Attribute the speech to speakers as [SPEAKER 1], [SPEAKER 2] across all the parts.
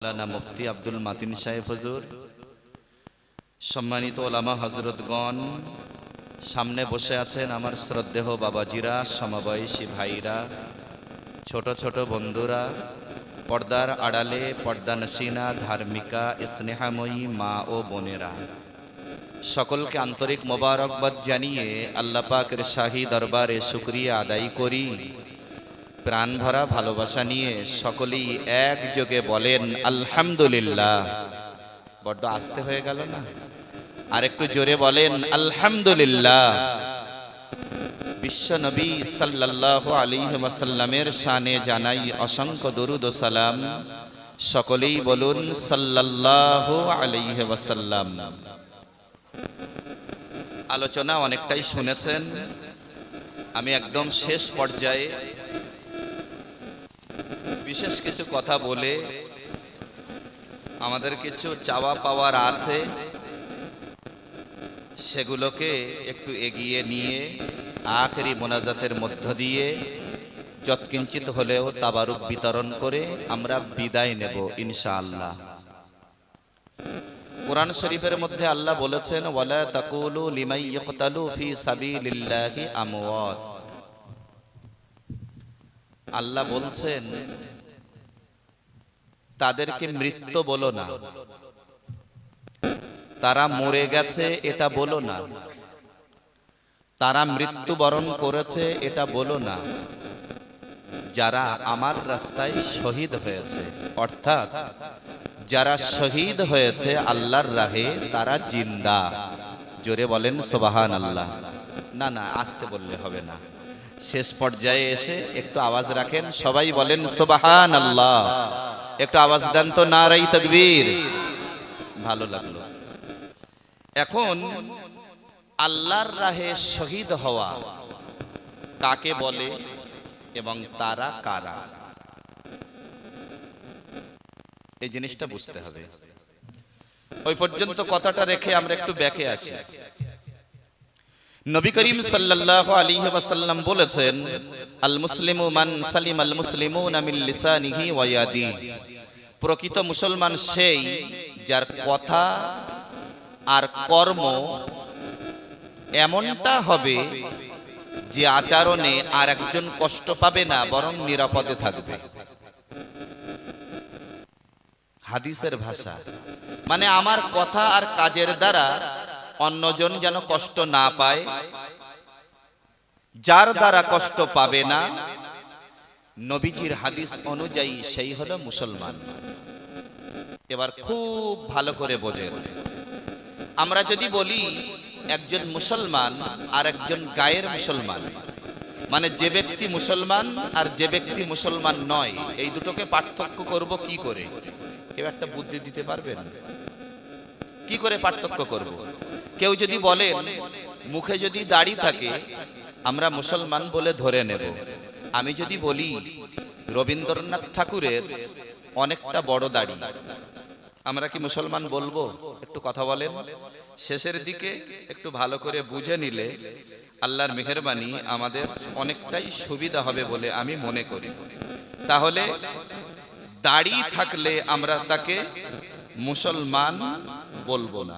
[SPEAKER 1] মাওলানা মুফতি আব্দুল মাতিন সাহেব হুজুর, সম্মানিত ওলামা হযরতগণ, সামনে বসে আছেন আমার শ্রদ্ধেয় বাবাজিরা, সমবয়সী ভাইরা, ছোট ছোট বন্ধুরা, পর্দার আড়ালে পর্দানসীনা ধার্মিকা স্নেহাময়ী মা ও বোনেরা, সকলকে আন্তরিক মোবারকবাদ জানিয়ে আল্লাহ পাকের শাহী দরবারে শুকরিয়া আদায় করি। প্রাণ ভরা ভালোবাসা নিয়ে সকলেই একযোগে বলেন আলহামদুলিল্লাহ। বড্ড আস্তে হয়ে গেল না? আর একটু জোরে বলেন আলহামদুলিল্লাহ। বিশ্ব নবী সাল্লাল্লাহু আলাইহি ওয়াসাল্লামের শানে জানাই অসংখ্য দরুদ ও সালাম। সকলেই বলুন সাল্লাল্লাহু আলাইহি ওয়াসাল্লাম। আলোচনা অনেকটাই শুনেছেন, আমি একদম শেষ পর্যায়ে বিশেষ কিছু কথা বলে আমাদের কিছু চাওয়া পাওয়ার আছে, সেগুলোকে একটু এগিয়ে নিয়ে আখেরি মোনাজাতের মধ্য দিয়ে যৎকিঞ্চিত হলেও তাবারুক বিতরণ করে আমরা বিদায় নেব ইনশাআল্লাহ। কুরআন শরীফের মধ্যে আল্লাহ বলেছেন, ওয়ালা তাকুলু লিমান ইয়কতালু ফি সাবিলিল্লাহি আমওয়াত। আল্লাহ বলছেন তাদেরকে মৃত্যু বলো না, তারা মরে গেছে এটা বলো না, তারা মৃত্যুবরণ করেছে এটা বলো না, যারা আমার রাস্তায় শহীদ হয়েছে, অর্থাৎ যারা শহীদ হয়েছে আল্লাহর রাহে তারা জিন্দা। জোরে বলেন সুবহানাল্লাহ। না না, আস্তে বললে হবে না, শেষ পর্যায়ে এসে একটু আওয়াজ রাখেন, সবাই বলেন সুবহানাল্লাহ। একটু আওয়াজ দেন তো, নারায়ে তাকবীর। ভালো লাগলো। এখন আল্লাহর রাহে শহীদ হওয়া কাকে বলে এবং তারা কারা, এই জিনিসটা বুঝতে হবে। ওই পর্যন্ত কথাটা রেখে আমরা একটু ব্যাকে আসি। নবী করিম সাল্লাল্লাহু আলাইহি ওয়াসাল্লাম বলেছেন, আল মুসলিমু মান সালিম আল মুসলিমুনা মিন লিসানিহি ওয়া ইয়াদিহি। প্রকৃত মুসলমান সেই যার কথা আর কর্ম এমনটা হবে যে আচরণে আর একজন কষ্ট পাবে না, বরং নিরাপদে থাকবে। হাদিসের ভাষা মানে আমার কথা আর কাজের দ্বারা অন্যজন যেন কষ্ট না পায়, যার দ্বারা কষ্ট পাবে না, নবীজির হাদিস অনুযায়ী সেই হলো মুসলমান। এবার খুব ভালো করে বোঝেন, আমরা যদি বলি একজন মুসলমান আর একজন গায়ের মুসলমান, মানে যে ব্যক্তি মুসলমান আর যে ব্যক্তি মুসলমান নয়, এই দুটোকে পার্থক্য করব কি করে? কেউ একটা বুদ্ধি দিতে পারবেন কি করে পার্থক্য করব? কেউ যদি বলেন মুখে যদি দাড়ি থাকে আমরা মুসলমান বলে ধরে নেব। আমি যদি বলি রবীন্দ্রনাথ ঠাকুরের অনেকটা বড় দাড়ি, আমরা কি মুসলমান বলবো? একটু কথা বলেন। শেষের দিকে একটু ভালো করে বুঝে নিলে আল্লাহর মেহেরবানি আমাদের অনেকটাই সুবিধা হবে বলে আমি মনে করি। তাহলে দাড়ি থাকলে আমরা তাকে মুসলমান বলবো না,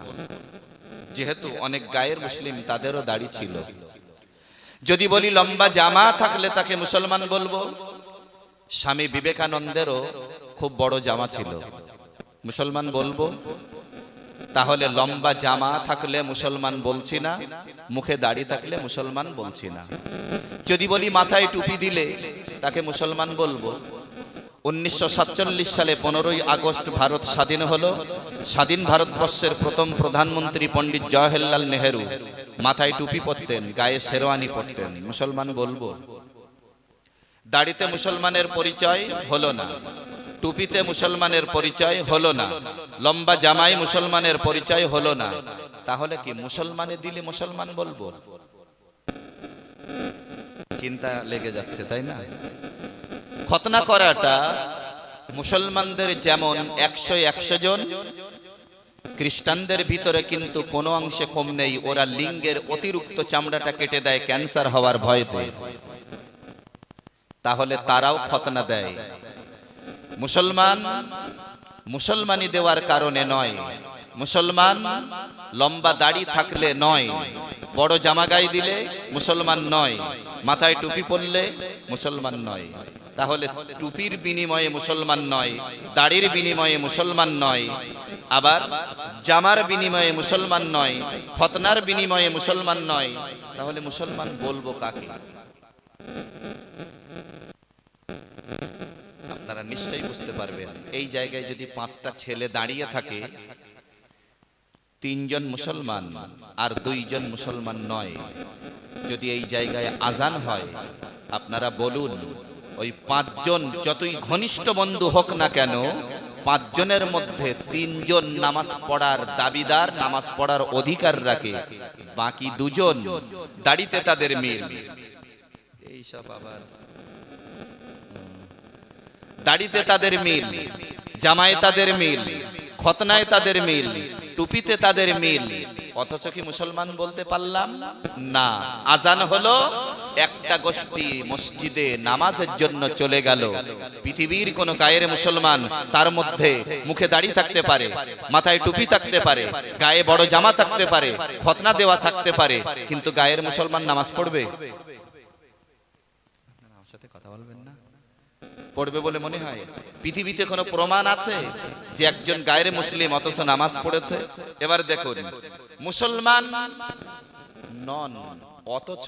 [SPEAKER 1] যেহেতু অনেক গায়ের মুসলিম তাদেরও দাড়ি ছিল। যদি বলি লম্বা জামা থাকলে তাকে মুসলমান বলবো, স্বামী বিবেকানন্দেরও খুব বড় জামা ছিল, মুসলমান বলবো? তাহলে লম্বা জামা থাকলে মুসলমান বলছি না, মুখে দাড়ি থাকলে মুসলমান বলছি না। যদি বলি মাথায় টুপি দিলে তাকে মুসলমান বলবো। 1947 সালে 15ই আগস্ট ভারত স্বাধীন হলো। স্বাধীন ভারতবর্ষের প্রথম প্রধানমন্ত্রী পণ্ডিত জওহরলাল নেহেরু মাথায় টুপি পরতেন, গায়ে শেরওয়ানি পরতেন, মুসলমান বলবো? দাড়িতে মুসলমানের পরিচয় হলো না, টুপিতে মুসলমানের পরিচয় হলো না, লম্বা জামাই মুসলমানের পরিচয় হলো না, তাহলে কি মুসলমানে দিলে মুসলমান বলবো? চিন্তা লেগে যাচ্ছে, তাই না? খতনা করাটা মুসলমানদের যেমন 100 জন, খ্রিস্টানদের ভিতরে কিন্তু কোনো অংশে কম নেই, ওরা লিঙ্গের অতিরিক্ত চামড়াটা কেটে দেয় ক্যান্সার হওয়ার ভয়তে। তাহলে তারাও খতনা দেয়। মুসলমান মুসলমানি দেওয়ার কারণে নয়, মুসলমান লম্বা দাড়ি থাকলে নয়, বড় জামা গায়ে দিলে মুসলমান নয়, মাথায় টুপি পরলে মুসলমান নয়। তাহলে টুপির বিনিময়ে মুসলমান নয়, দাড়ির বিনিময়ে মুসলমান নয়, আবার জামার বিনিময়ে মুসলমান নয়, খতনার বিনিময়ে মুসলমান নয়। তাহলে মুসলমান বলবো কাকে? আপনারা নিশ্চয়ই বুঝতে পারবেন। এই জায়গায় যদি 5টা ছেলে দাঁড়িয়ে থাকে, 3 জন মুসলমান আর 2 জন মুসলমান নয়, যদি এই জায়গায় আজান হয়, আপনারা বলুন ওই 5 জন যতই ঘনিষ্ঠ বন্ধু হোক না কেন, 5 জনের মধ্যে 3 জন নামাজ পড়ার দাবিদার, নামাজ পড়ার অধিকার রাখে, বাকি 2 জন দাড়িতে তাদের মিল। এইসব আবার দাড়িতে তাদের মিল, জামায় তাদের মিল, খতনায় তাদের মিল, টুপিতে তাদের মিল, অথচ কি মুসলমান বলতে পারলাম না? আজান হলো, একটা গোষ্ঠী মসজিদে নামাজের জন্য চলে গেল। পৃথিবীর কোন গায়ের মুসলমান, তার মধ্যে মুখে দাড়ি থাকতে পারে, মাথায় টুপি থাকতে পারে, গায়ে বড় জামা থাকতে পারে, খতনা দেওয়া থাকতে পারে, কিন্তু গায়ের মুসলমান নামাজ পড়বে? আমার সাথে কথা বলবেন না? পড়বে বলে মনে হয়? পৃথিবীতে কোনো প্রমাণ আছে যে একজন গায়ের মুসলিম অথচ নামাজ পড়েছে? এবার দেখুন, মুসলমান নন অথচ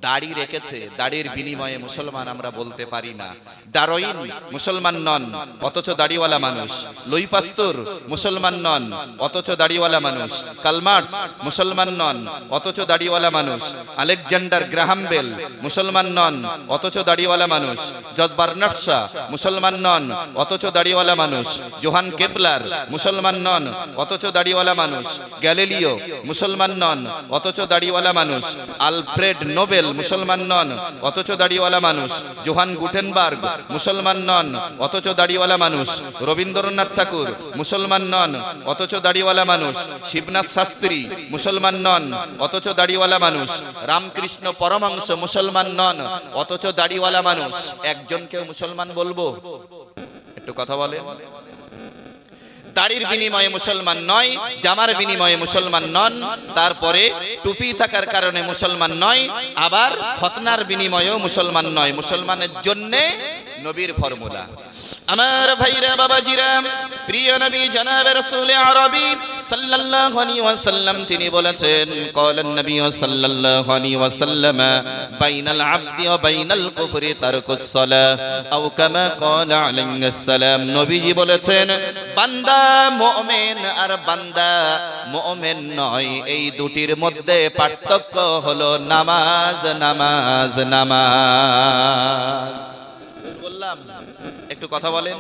[SPEAKER 1] দাড়ি রেখেছে, দাড়ির বিনিময়ে মুসলমান আমরা বলতে পারি না। ডারউইন মুসলমান নন অথচ দাড়িওয়ালা মানুষ। লুই পাস্তুর মুসলমান নন অথচ দাড়িওয়ালা মানুষ। কার্ল মার্কস মুসলমান নন অথচ দাড়িওয়ালা মানুষ। আলেকজান্ডার গ্রাহাম বেল মুসলমান নন অথচ দাড়িওয়ালা মানুষ। জর্জ বার্নার্ড শা মুসলমান নন অথচ দাড়িওয়ালা মানুষ। জোহান কেপলার মুসলমান নন অথচ দাড়িওয়ালা মানুষ। গ্যালিলিও মুসলমান নন অথচ দাড়িওয়ালা মানুষ। আলফ্রেড নোবেল মুসলমান নন অথচ দাড়িওয়ালা মানুষ। জোহান গুটেনবার্গ মুসলমান নন অথচ দাড়িওয়ালা মানুষ। রবীন্দ্রনাথ ঠাকুর মুসলমান নন অথচ দাড়িওয়ালা মানুষ। শিবনাথ শাস্ত্রী মুসলমান নন অথচ দাড়িওয়ালা মানুষ। রামকৃষ্ণ পরমহংস মুসলমান নন অথচ দাড়িওয়ালা মানুষ। একজনকেও মুসলমান বলবো? একটু কথা বলে। দাড়ির বিনিময়ে মুসলমান নয়, জামার বিনিময়ে মুসলমান নন, তারপরে টুপি থাকার কারণে মুসলমান নয়, আবার খতনার বিনিময়েও মুসলমান নয়। মুসলমানের জন্যে নবীর ফর্মুলা। আমার ভাইরা, বাবাজিরা, প্রিয় নবী জনাবে রাসূল আরবি সাল্লাল্লাহু আলাইহি ওয়াসাল্লাম তিনি বলেছেন, ক্বালান নবী সাল্লাল্লাহু আলাইহি ওয়াসাল্লাম, বাইনাল আবদি ওয়া বাইনাল কুফরি তারকুস সালাহ, আও কামা ক্বালা আলাইহিস সালাম। নবীজি বলেছেন, বান্দা মুমিন আর বান্দা মুমিন নয়, এই দুটির মধ্যে পার্থক্য হলো নামাজ, নামাজ, নামাজ। বললাম একটু কথা বলেন।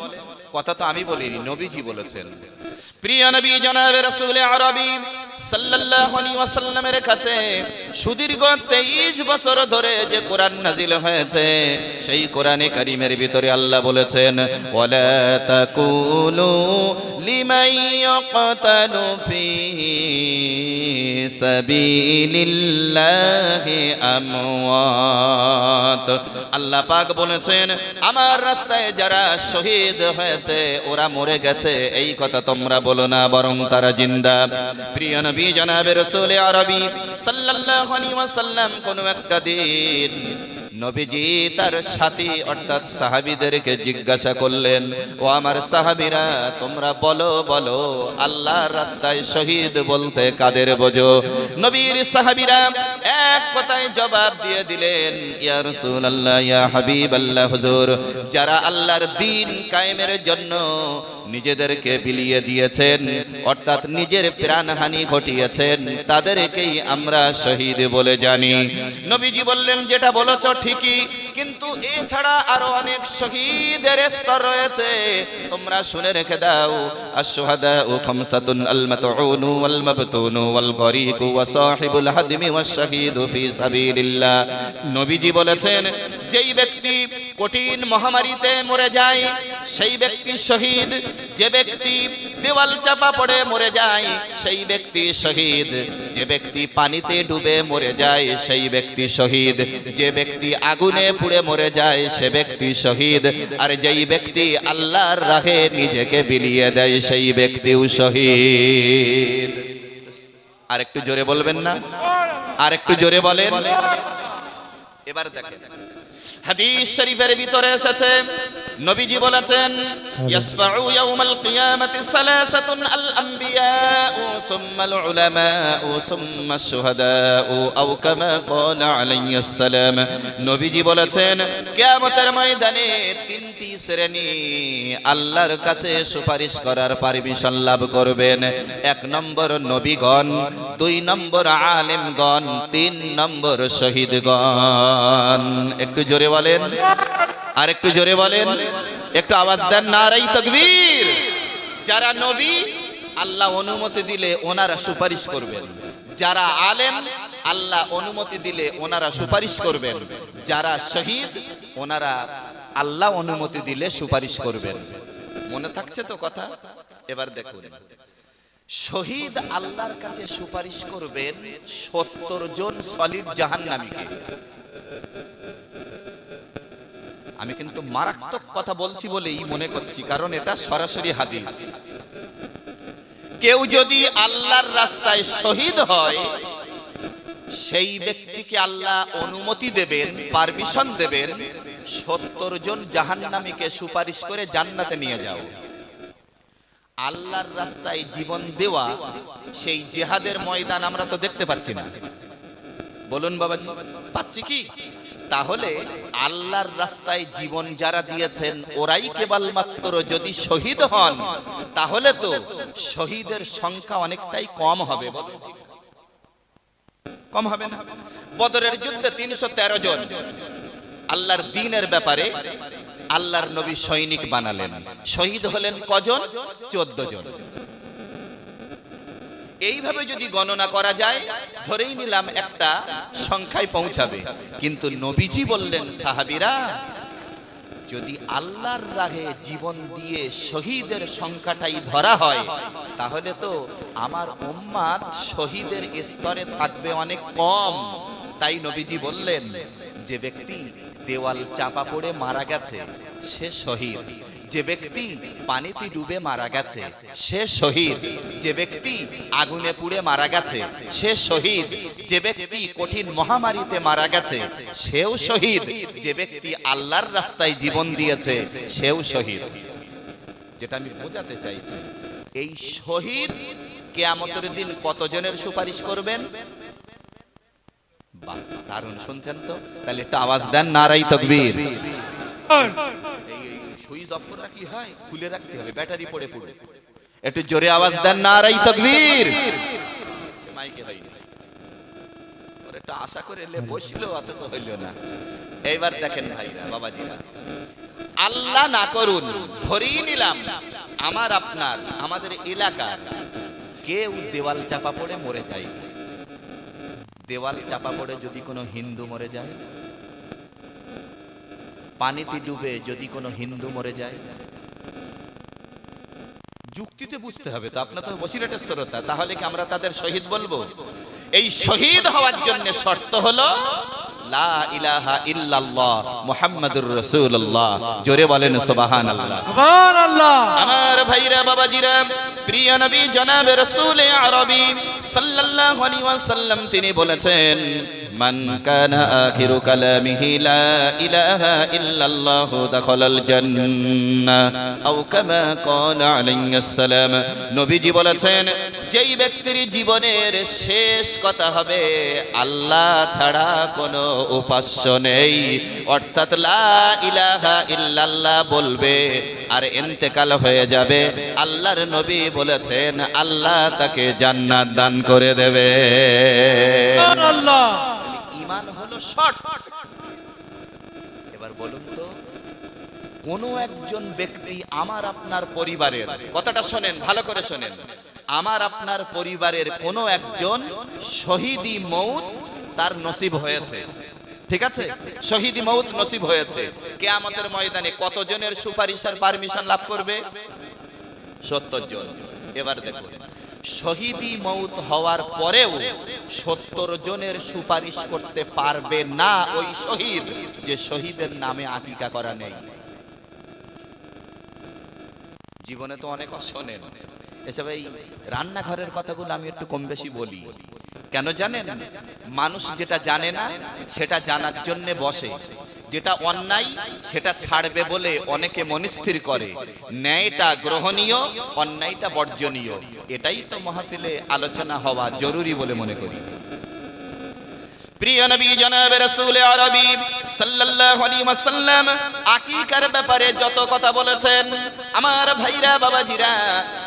[SPEAKER 1] কথা তো আমি বলিনি, নবীজি বলেছেন। প্রিয় নবী জনাবে রাসূল আরবি সাল্লাল্লাহু আলাইহি ওয়াসাল্লামের কাছে সুদীর্ঘ 23 বছর ধরে যে কোরআন নাজিল হয়েছে, সেই কোরআনে কারীমের ভিতরে আল্লাহ বলেছেন, ওয়ালা তাকুলু লিমান ইয়াকতালু ফি সাবিলিল্লাহি আমওয়াত। আল্লাহ পাক বলেছেন, আমার রাস্তায় যারা শহীদ হয়েছে ওরা মরে গেছে, এই কথা তোমরা বলো না, বরং তারা জিন্দা। প্রিয় নবী জনাবে রাসূল আরবি সাল্লাল্লাহু আলাইহি ওয়াসাল্লাম কোন একটা দিন নবীজি তার সাথী অর্থাৎ সাহাবীদেরকে জিজ্ঞাসা করলেন, ও আমার সাহাবীরা, তোমরা বলো বলো আল্লাহর রাস্তায় শহীদ বলতে কাদের বোঝো? নবীর সাহাবীরা এক কথায় জবাব দিয়ে দিলেন, ইয়া রাসূলুল্লাহ, ইয়া হাবিবাল্লাহ, হুজুর, যারা আল্লাহর দ্বীন কায়েমের জন্য নিজেদেরকে বিলিয়ে দিয়েছেন অর্থাৎ নিজের প্রাণহানি ঘটিয়েছেন, তাদেরকেই আমরা শহীদ বলে জানি। নবীজি বললেন, যেটা বলেছ ঠিকই, কিন্তু এছাড়া আরো অনেক শহীদের স্তর রয়েছে, তোমরা শুনে রেখে দাও। আশ-শুহাদাউ খামসাতুন, আল-মাতউনু ওয়াল মাবতুনু ওয়াল গরীকু ওয়া সাহিবুল হাদমি ওয়াশ শাহীদু ফি সাবিলিল্লাহ। নবীজি বলেছেন, যেই ব্যক্তি কঠিন মহামারীতে মরে যায়, সেই ব্যক্তি শহীদ। যে ব্যক্তি দেওয়াল চাপা পড়ে মরে যায় সেই ব্যক্তি শহীদ। যে ব্যক্তি পানিতে ডুবে মরে যায় সেই ব্যক্তি শহীদ। যে ব্যক্তি আগুনে পুড়ে মরে যায় সে ব্যক্তি শহীদ। আর যেই ব্যক্তি আল্লাহর রাহে নিজেকে বিলিয়ে দেয় সেই ব্যক্তিও শহীদ। আর একটু জোরে বলবেন না? আর একটু জোরে বলেন। এবার দেখেন হাদিস শরীফের ভিতরে এসেছে, নবীজি বলেছেন ইয়াসফাউ ইয়াউমাল কিয়ামাতি সালাসাতুন আল আম্বিয়াউ সুম্মাল উলামাউ সুম্মাশ শুহাদাউ আও কামা ক্বালা আলাইহিস সালাম। নবীজি বলেছেন কিয়ামতের ময়দানে তিনটি শ্রেণী আল্লাহর কাছে সুপারিশ করার পারমিশন লাভ করবেন। 1 নম্বর নবীগণ, 2 নম্বর আলেমগণ, 3 নম্বর শহীদগণ। একটু জোরে বলেন, আর একটু জোরে বলেন, একটু আওয়াজ দেন নারায়ে তাকবীর। যারা নবী আল্লাহ অনুমতি দিলে ওনারা সুপারিশ করবেন। যারা আলেম আল্লাহ অনুমতি দিলে ওনারা সুপারিশ করবেন। যারা শহীদ ওনারা আল্লাহ অনুমতি দিলে সুপারিশ করবেন। মনে থাকছে তো কথা? এবার দেখুন, শহীদ আল্লাহর কাছে সুপারিশ করবেন 70 জন সলিড জাহান্নামীকে। আমি কিন্তু মারাত্মক কথা বলছি বলেই মনে করছি, কারণ এটা সরাসরি হাদিস। কেউ যদি আল্লাহর রাস্তায় শহীদ হয় সেই ব্যক্তিকে আল্লাহ অনুমতি দেবেন, পারমিশন দেবেন 70 জন জাহান্নামীকে সুপারিশ করে জান্নাতে নিয়ে যাও। আল্লাহর রাস্তায় জীবন দেওয়া সেই জিহাদের ময়দান আমরা তো দেখতে পাচ্ছি না। বলুন বাবাজি, পাচ্ছি কি? তাহলে আল্লাহর রাস্তায় জীবন যারা দিয়েছেন ওরাই কেবলমাত্র যদি শহীদ হন তাহলে তো শহীদের সংখ্যা অনেকটাই কম হবে। কম হবে না? বদরের যুদ্ধে 313 জন আল্লাহর দ্বীনের ব্যাপারে আল্লাহর নবী সৈনিক বানালেন। শহীদ হলেন কজন? 14 জন। এইভাবে যদি গণনা করা যায় ধরেই নিলাম একটা সংখ্যায় পৌঁছাবে। কিন্তু নবীজি বললেন সাহাবীরা যদি আল্লাহর রাহে জীবন দিয়ে শহীদের সংখ্যাটাই ধরা হয় তাহলে তো আমার উম্মাত শহীদের স্তরে থাকবে অনেক কম। তাই নবীজি বললেন যে ব্যক্তি দেওয়াল চাপা পড়ে মারা গেছে সে শহীদ। যে ব্যক্তি পানিতে ডুবে মারা গেছে সে শহীদ। যে ব্যক্তি আগুনে পুড়ে মারা গেছে সে শহীদ। যে ব্যক্তি কঠিন মহামারীতে মারা গেছে সেও শহীদ। যে ব্যক্তি আল্লাহর রাস্তায় জীবন দিয়েছে সেও শহীদ। যেটা আমি বোঝাতে চাইছি, এই শহীদ কিয়ামতের দিন কতজনের সুপারিশ করবেন? বাহ, দারুণ শুনছেন তো? তাহলে একটা আওয়াজ দেন নারায়ে তাকবীর। সুইচ অফ করে রাখলে হয়? খুলে রাখতে হবে, ব্যাটারি পড়ে পড়ে। একটু জোরে আওয়াজ দেন নারায়ে তাকবীর। মাইকে হয়নি, ওর একটা আশা করে বসছিল অথচ হইল না। এইবার দেখেন ভাইরা বাবাজিরা, আল্লাহ না করুন ধরেই নিলাম আমার আপনার আমাদের এলাকার কেউ দেওয়াল চাপা পড়ে মরে যায়। দেওয়াল চাপা পড়ে যদি কোনো হিন্দু মরে যায়, পানিতে ডুবে যদি কোনো হিন্দু মরে যায়, যুক্তিতে বুঝতে হবে তো। আপনার তো বসিরহাটের শ্রোতা, তাহলে কি আমরা তাদের শহীদ বলবো? এই শহীদ হওয়ার জন্য শর্ত হলো লা ইলাহা ইল্লাল্লাহ মুহাম্মাদুর রাসূলুল্লাহ। জোরে বলেন সুবহানাল্লাহ।
[SPEAKER 2] সুবহানাল্লাহ।
[SPEAKER 1] আমার ভাইরা বাবাজিরা, প্রিয় নবী জনাবে রাসূলে আরবি সাল্লাল্লাহু আলাইহি ওয়াসাল্লাম তিনি বলেছেন মান কানা আখিরু কালামিহি লা ইলাহা ইল্লাল্লাহ দাখালাল জান্নাহ আও কামা ক্বালা আলাইহিস সালাম। নবীজি বলেছেন যেই ব্যক্তির জীবনের শেষ কথা হবে আল্লাহ ছাড়া কোনো উপাস্য নেই, অর্থাৎ লা ইলাহা ইল্লাল্লাহ বলবে আর ইন্তেকাল হয়ে যাবে, আল্লাহর নবী বলেছেন আল্লাহ তাকে জান্নাত দান করে দেবে।
[SPEAKER 2] সুবহানাল্লাহ।
[SPEAKER 1] ঈমান হলো শর্ত। এবার বলুন তো, কোন একজন ব্যক্তি আমার আপনার পরিবারের, কথাটা শোনেন ভালো করে শোনেন, আমার আপনার পরিবারের কোন একজন শহীদি মৌত তার নসিব হয়েছে, ঠিক আছে, শহীদি মউত নসিব হয়েছে। কিয়ামতের ময়দানে কতজনের সুপারিশের পারমিশন লাভ করবে? 70 জন। এবার দেখুন, শহীদি মউত হওয়ার পরেও 70 জনের সুপারিশ করতে পারবে না ওই শহীদ যে শহীদের নামে আকিকা করা নেই। জীবনে তো অনেক শোনেন এসব, এই রান্নাঘরের কথাগুলো আমি একটু কম বেশি বলি। কেন জানেন? মানুষ যেটা জানে না সেটা জানার জন্য বসে, যেটা অন্যায় সেটা ছাড়বে বলে অনেকে মনস্থির করে, ন্যায়টা গ্রহণীয়, অন্যায়টা বর্জনীয়। এটাই তো মাহফিলে আলোচনা হওয়া জরুরি বলে মনে করি। প্রিয় নবী জনাব রাসূল আরবী সাল্লাল্লাহু আলাইহি ওয়াসাল্লাম আকিকার ব্যাপারে যত কথা বলেছেন, আমার ভাইরা বাবাজিরা,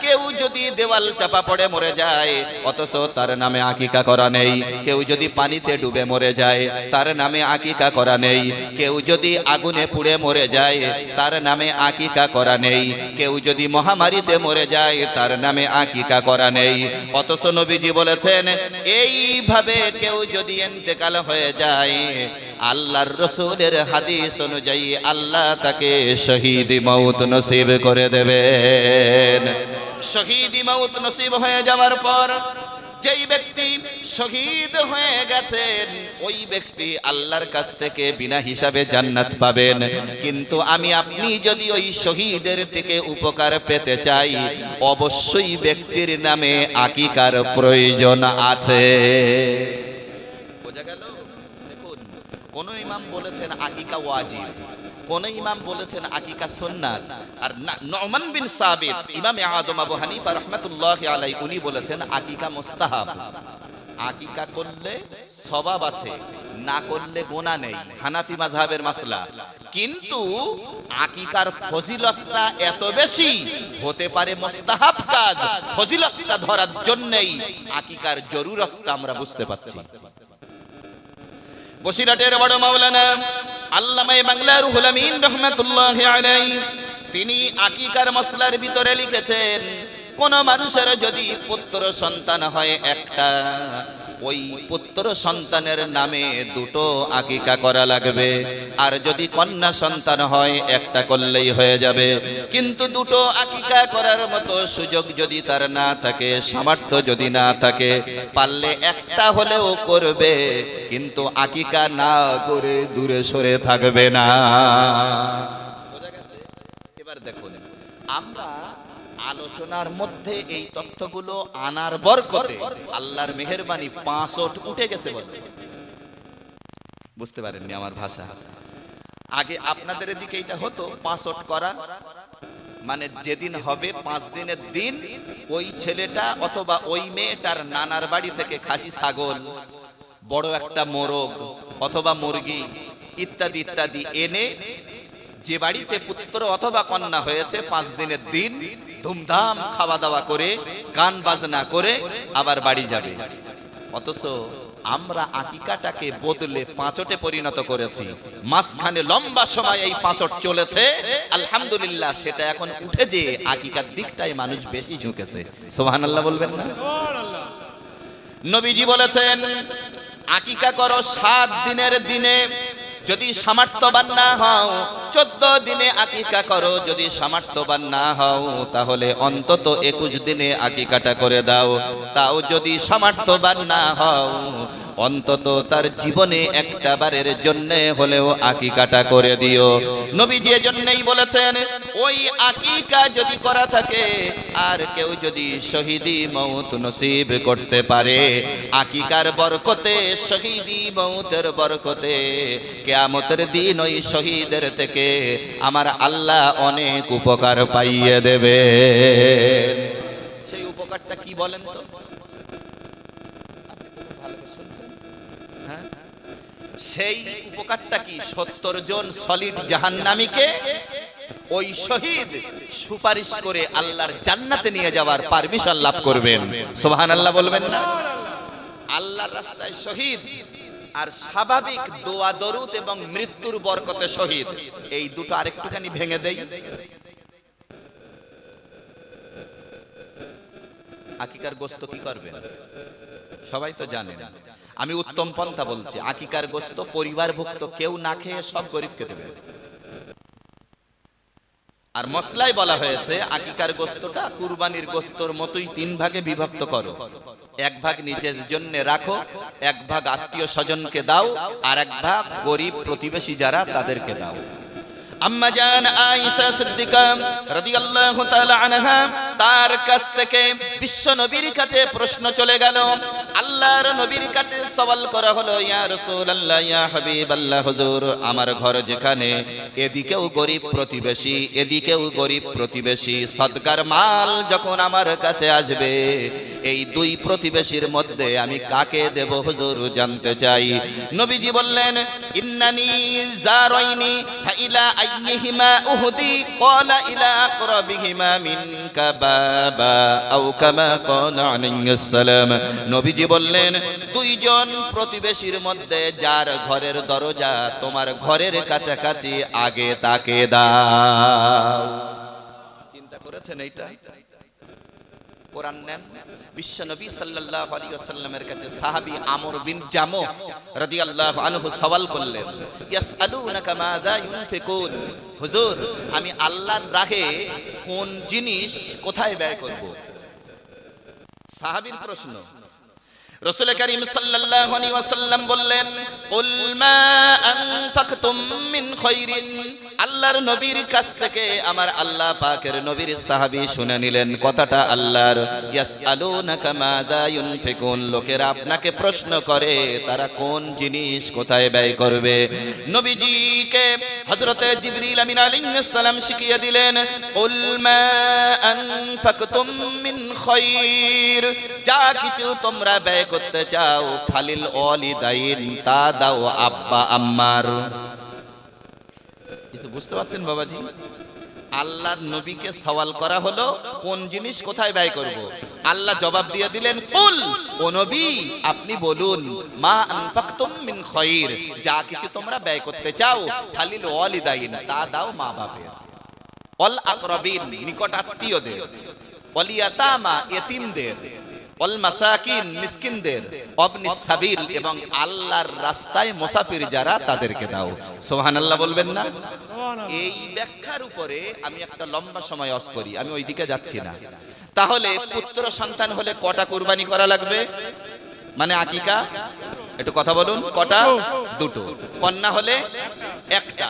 [SPEAKER 1] কেউ যদি দেওয়াল চাপা পড়ে মরে যায় অথচ তার নামে আকিকা করা নেই, কেউ যদি পানিতে ডুবে মরে যায় তার নামে আকিকা করা নেই, কেউ যদি আগুনে পুড়ে মরে যায় তার নামে আকিকা করা নেই, কেউ যদি মহামারীতে মরে যায় তার নামে আকিকা করা নেই। অথচ নবীজি বলেছেন, এইভাবে কেউ যদি ইন্তেকাল হয়ে যায়, আল্লাহর রাসূলের হাদিস অনুযায়ী আল্লাহ তাকে শহীদি মউত নসিব করে দেবেন। শহীদি মউত নসিব হয়ে যাওয়ার পর যেই ব্যক্তি শহীদ হয়ে গেছেন ওই ব্যক্তি আল্লাহর কাছ থেকে বিনা হিসাবে জান্নাত পাবেন। কিন্তু আমি আপনি যদি ওই শহীদের থেকে উপকার পেতে চাই, অবশ্যই ব্যক্তির নামে আকিকার প্রয়োজন আছে। বোঝা গেল? দেখুন, কোন ইমাম বলেছেন আকিকা ওয়াজিব, কোন ইমাম বলেছেন আকিকা সুন্নাত, আর নুমান বিন সাবিত ইমামে আযম আবু হানিফা রাহমাতুল্লাহি আলাইহি উনি বলেছেন আকিকা মুস্তাহাব। আকিকা করলে সওয়াব আছে, না করলে গুনাহ নেই, হানাফি মাযহাবের মাসলা। কিন্তু আকিকার ফজিলতটা এত বেশি, হতে পারে মুস্তাহাব কাজ, ফজিলতটা ধরার জন্যই আকিকার জরুরতটা আমরা বুঝতে পারছি। বসিরহাটের বড় মাওলানা আল্লামা বাংলা রুহুল আমিন রাহমাতুল্লাহি আলাইহি তিনি আকিকার মাসলার ভিতরে লিখেছেন, কোন মানুষের যদি পুত্র সন্তান হয় একটা, ওই পুত্র সন্তানের নামে দুটো আকিকা করা লাগবে, আর যদি কন্যা সন্তান হয় একটা করলেই হয়ে যাবে। কিন্তু দুটো আকিকা করার মতো সুযোগ যদি তার না থাকে, সামর্থ্য যদি না থাকে, পারলে একটা হলেও করবে, কিন্তু আকিকা না করে দূরে সরে থাকবে না। বোঝা গেছে? এবার দেখুন, আমরা আলোচনার মধ্যে এই তথ্যগুলো আনার বরকতে আল্লাহর মেহেরবানি 5 ওট উঠে গেছে বলে। বুঝতে পারেননি আমার ভাষা? আগে আপনাদের দিকে এটা হতো 5 ওট করা, মানে যেদিন হবে 5 দিনের দিন ওই ছেলেটা অথবা ওই মেয়েটার নানার বাড়ি থেকে খাসি ছাগল, বড় একটা মোরগ অথবা মুরগি ইত্যাদি ইত্যাদি এনে যে বাড়িতে পুত্র অথবা কন্যা হয়েছে 5 দিনের দিন ধুমধাম খাওয়া দাওয়া করে গান বাজনা করে আবার বাড়ি যাবে। অথচ আমরা আকিকাটাকে বদলে 5 ওটে পরিণত করেছি। মাঝখানে লম্বা সময় এই 5 ওট চলেছে, আলহামদুলিল্লাহ সেটা এখন উঠে যে আকিকার দিকটাই মানুষ বেশি ঝুঁকেছে। সুবহানাল্লাহ বলবেন না? নবীজি বলেছেন, আকিকা করো 7 দিনের দিনে, যদি সামর্থ্যবান না হও 14 দিনে আকিকা করো, যদি সামর্থ্যবান না হও তাহলে অন্তত 21 দিনে আকিকাটা করে দাও, তাও যদি সামর্থ্যবান না হও অন্তত তার জীবনে একটা বারের জন্য হলেও আকিকাটা করে দিও। নবীজি এজন্যই বলেছেন, ওই আকিকা যদি করা থাকে আর কেউ যদি শহীদি মউত নসিব করতে পারে, আকিকার বরকতে, শহীদি মউতের বরকতে কিয়ামতের দিন ওই শহীদের থেকে আমার আল্লাহ অনেক উপকার পাইয়ে দেবে। সেই উপকারটা কি বলেন তো? সেই উপকারটা কি? 70 জন সলিড জাহান্নামীকে ওই শহীদ সুপারিশ করে আল্লাহর জান্নাতে নিয়ে যাওয়ার পারমিশন লাভ করবেন। সুবহানাল্লাহ বলবেন না? আল্লাহর রাস্তায় শহীদ আর স্বাভাবিক দোয়া দরুদ এবং মৃত্যুর বরকতে শহীদ, এই দুটো আরেকটুখানি ভেঙে দেই। আকিকার গোশত কি করবেন? সবাই তো জানেন। আমি উত্তম পন্থা বলছি, আকিকার গোশত পরিবারভুক্ত কেউ না খেয়ে সব গরিবকে দেবে। আর মশলায় বলা হয়েছে আকিকার গোশতটা কুরবানির গোশতর মতোই 3 ভাগে বিভক্ত করো। 1 ভাগ নিজের জন্য রাখো, 1 ভাগ আত্মীয় স্বজনকে দাও, আর 1 ভাগ গরিব প্রতিবেশী যারা তাদেরকে দাও। আম্মা জান আয়েশা সিদ্দিকা রাদিয়াল্লাহু তাআলা আনহা, তার কাছ থেকে বিশ্ব নবীর কাছে প্রশ্ন চলে গেল। আল্লাহর নবীর কাছে সওয়াল করা হলো, ইয়া রাসূলুল্লাহ, ইয়া হাবিবাল্লাহ, হুজুর আমার ঘর যেখানে, এদিকেও গরিব প্রতিবেশী, এদিকেও গরিব প্রতিবেশী, সদকার মাল যখন আমার কাছে আসবে, এই 2 প্রতিবেশীর মধ্যে আমি কাকে দেব হুজুর জানতে চাই। নবীজি বললেন, ইন্নানি জারাইনি ফাইলা আইয়িহিমা উহদি ক্বালা ইলা আকরাবিহিমা মিনকা বাবা আও কামা ক্বালা আলাইহিস সালাম। নবীজি বললেন, 2 জন প্রতিবেশীর মধ্যে যার ঘরের দরজা তোমার ঘরের কাছাকাছি, আগে তাকে দাও। চিন্তা করেছেন এইটা? কোরআন নেন, বিশ্ব নবী সাল্লাল্লাহু আলাইহি ওয়াসাল্লামের কাছে সাহাবী আমর বিন জামু রাদিয়াল্লাহু আনহু সওয়াল করলেন, ইয়াসআলুনাকা মাযা ইউনফিকুন, হুজুর আমি আল্লাহর রাহে কোন জিনিস কোথায় ব্যয় করব? সাহাবীর প্রশ্ন। রাসূল করিম সাল্লাল্লাহু আলাইহি ওয়াসাল্লাম বললেন, কুল মা আনফাকতুম মিন খায়রিন। আল্লাহর নবীর কাছ থেকে আমার আল্লাহ পাকের নবীর সাহাবী শুনে নিলেন কথাটা আল্লাহর। ইয়াসআলুনাকা মাযা ইউনফিকুন, লোকেরা আপনাকে প্রশ্ন করে তারা কোন জিনিস কোথায় ব্যয় করবে। নবীজিকে হযরতে জিবরিল আমিন আলাইহিস সালাম শিখিয়ে দিলেন, কুল মা আনফাকতুম মিন খায়র, যা কিছু তোমরা ব্যয় করতে চাও, ফালিল ওয়ালিদাইন, তা দাও আব্বা আম্মার। কিছু বুঝতে পারছেন বাবাজি? আল্লাহর নবীকে সওয়াল করা হলো কোন জিনিস কোথায় ব্যয় করব। আল্লাহ জবাব দিয়ে দিলেন, কুল, ও নবী আপনি বলুন, মা আনফাকতুম মিন খায়র, যা কিছু তোমরা ব্যয় করতে চাও, ফালিল ওয়ালিদাইন, তা দাও মা বাপের, ওয়াল আকরাবিন, নিকট আত্মীয়দের, ওয়াল ইয়াতামা, এতিমদের, ওয়াল মাসাকিন, মিসকিনদের, ওয়াবনিস সাবিল, এবং আল্লাহর রাস্তায় মুসাফির যারা তাদেরকে দাও। সুবহানাল্লাহ বলবেন না? এই ব্যাখ্যার উপরে আমি একটা লম্বা সময় অস করি, আমি ওইদিকে যাচ্ছি না। তাহলে পুত্র সন্তান হলে কটা কুরবানি করা লাগবে? মানে আকিকা, একটু কথা বলুন, কটা? 2। কন্যা হলে 1টা।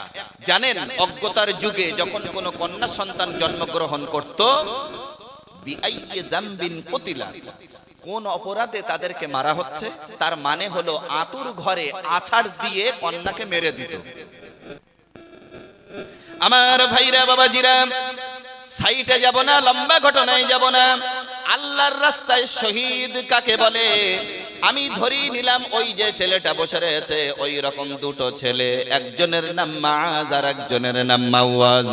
[SPEAKER 1] জানেন অজ্ঞতার যুগে যখন কোনো কন্যা সন্তান জন্মগ্রহণ করত, বিআইয়ি যামবিন কুতিলা, কোন অপরাধে তাদেরকে মারা হচ্ছে, তার মানে হলো আতুর ঘরে আছাড় দিয়ে কন্যাকে মেরে দিত। আমার ভাইরা বাবাজিরা, সাইটে যাব না, লম্বা ঘটনায় যাব না। আল্লাহর রাস্তায় শহীদ কাকে বলে? আমি ধরি নিলাম ওই যে ছেলেটা বসে রয়েছে, ওই রকম 2টো ছেলে, একজনের নাম মাআজ আর একজনের নাম মাওয়াজ।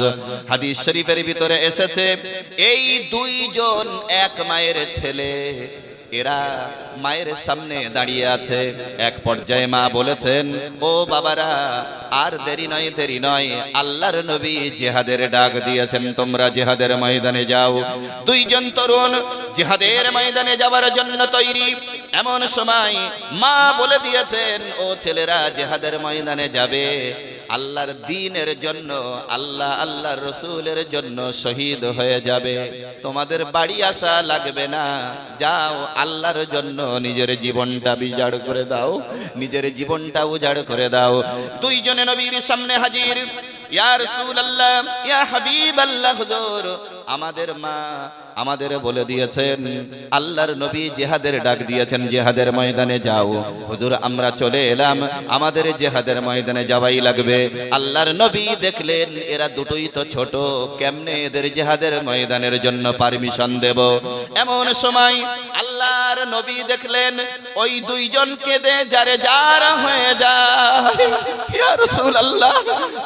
[SPEAKER 1] হাদিস শরীফের ভিতরে এসেছে, এই 2 জন এক মায়ের ছেলে, এরা মায়ের সামনে দাঁড়িয়ে আছে। এক পর্যায়ে মা বলেছেন, ও বাবারা, আর দেরি নয়, দেরি নয়, আল্লাহর নবী জিহাদের ডাক দিয়েছেন, তোমরা জিহাদের ময়দানে যাও। 2 জন তরুণ জিহাদের ময়দানে যাওয়ার জন্য তৈরি। এমন সময় মা বলে দিয়েছেন, ও ছেলেরা জিহাদের ময়দানে যাবে আল্লাহর দ্বীনের জন্য, আল্লাহর রাসূলের জন্য শহীদ হয়ে যাবে, তোমাদের বাড়ি আসা লাগবে না, যাও আল্লাহর জন্য নিজের জীবনটা বিজাড় করে দাও, নিজের জীবনটা উজাড় করে দাও। 2 জনে নবীর সামনে হাজির। ইয়া রাসূলুল্লাহ, ইয়া হাবিবাল্লাহ, হুজুর আমাদের মা আমাদের বলে দিয়েছেন, আল্লাহর নবী জিহাদের ডাক দিয়েছেন, জিহাদের ময়দানে যাও। হুজুর আমরা চলে এলাম, আমাদের জিহাদের ময়দানে যাওয়াই লাগবে। আল্লাহর নবী দেখলেন এরা 2টোই তো ছোট, কেমনে এদের জিহাদের ময়দানের জন্য পারমিশন দেব? এমন সময় আল্লাহর নবী দেখলেন ওই 2 জন কেঁদে যারে যার হয়ে যায়। ইয়া রাসূলুল্লাহ,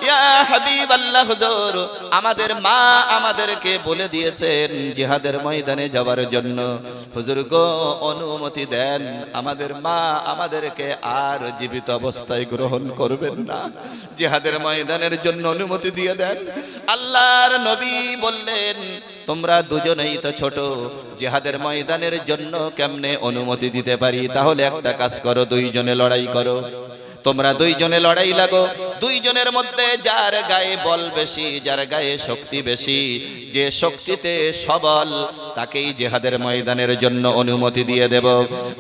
[SPEAKER 1] ইয়া হাবিবাল্লাহ, হুজুর আমাদের মা আমাদেরকে বলে দিয়েছেন জিহাদ জিহাদের ময়দানে যাওয়ার জন্য। হুজুর গো অনুমতি দেন, আমাদের মা আমাদেরকে আর জীবিত অবস্থায় গ্রহণ করবেন না, জিহাদের ময়দানের জন্য অনুমতি দিয়ে দেন। আল্লাহর নবী বললেন, তোমরা দুজনেই তো ছোট, জিহাদের ময়দানের জন্য কেমনে অনুমতি দিতে পারি? তাহলে একটা কাজ করো, দুইজনে লড়াই করো। তোমরা দুইজনে লড়াই লাগো, দুইজনের মধ্যে যার গায়ে বল বেশি, যার গায়ে শক্তি বেশি, যে শক্তিতে সবল, তাকেই জিহাদের ময়দানের জন্য অনুমতি দিয়ে দেব।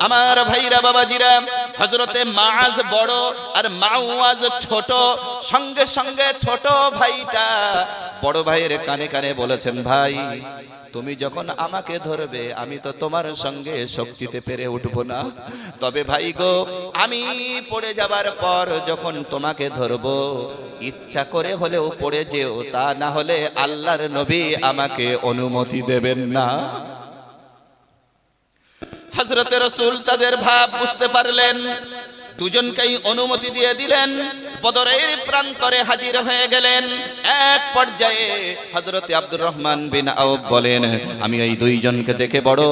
[SPEAKER 1] আমার ভাইরা বাবাজিরা, হযরতে মাআজ বড় আর মাওয়াজ ছোট, সঙ্গে সঙ্গে ছোট ভাইটা বড় ভাইয়ের কানে কানে বলেছেন, ভাই তুমি যখন আমাকে ধরবে আমি তো তোমার সঙ্গে শক্তিতে পেরে উঠবো না, তবে ভাই গো আমি পড়ে যাবার পর যখন তোমাকে ধরবো, ইচ্ছা করে হলেও পড়ে যেও, তা না হলে আল্লাহর নবী আমাকে অনুমতি দেবেন না। হযরতে রাসূল তাদের ভাব বুঝতে পারলেন, দুজনকেই অনুমতি দিয়ে দিলেন, বদরের প্রান্তরে হাজির হয়ে গেলেন। এক পর্যায়ে হযরতে আব্দুর রহমান বিন আউফ বলেন, আমি এই দুইজনকে দেখে বড়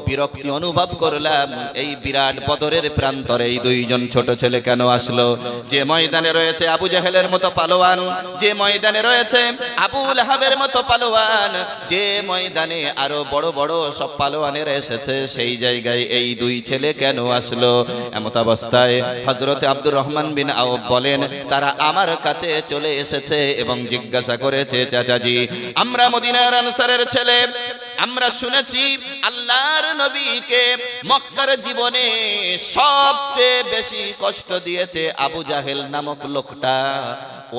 [SPEAKER 1] বিরক্তি অনুভব করলাম, এই বিরাট বদরের প্রান্তরে এই দুইজন ছোট ছেলে কেন আসলো? যে ময়দানে রয়েছে আবু জাহেলের মতো পালোয়ান, যে ময়দানে রয়েছে আবু লাহাবের মতো পালোয়ান, যে ময়দানে আরো বড় বড় সব পালোয়ানেরা এসেছে, সেই জায়গায় এই দুই ছেলে কেন আসলো? এমত অবস্থায় হযরতে আব্দুর রহমান বিন আউফ বলেন, তারা আমার কাছে চলে এসেছে এবং জিজ্ঞাসা করেছে, চাচাজি আমরা মদিনার আনসারের ছেলে, আমরা শুনেছি আল্লাহর নবীকে মক্কার জীবনে সবচেয়ে বেশি কষ্ট দিয়েছে আবু জাহেল নামক লোকটা,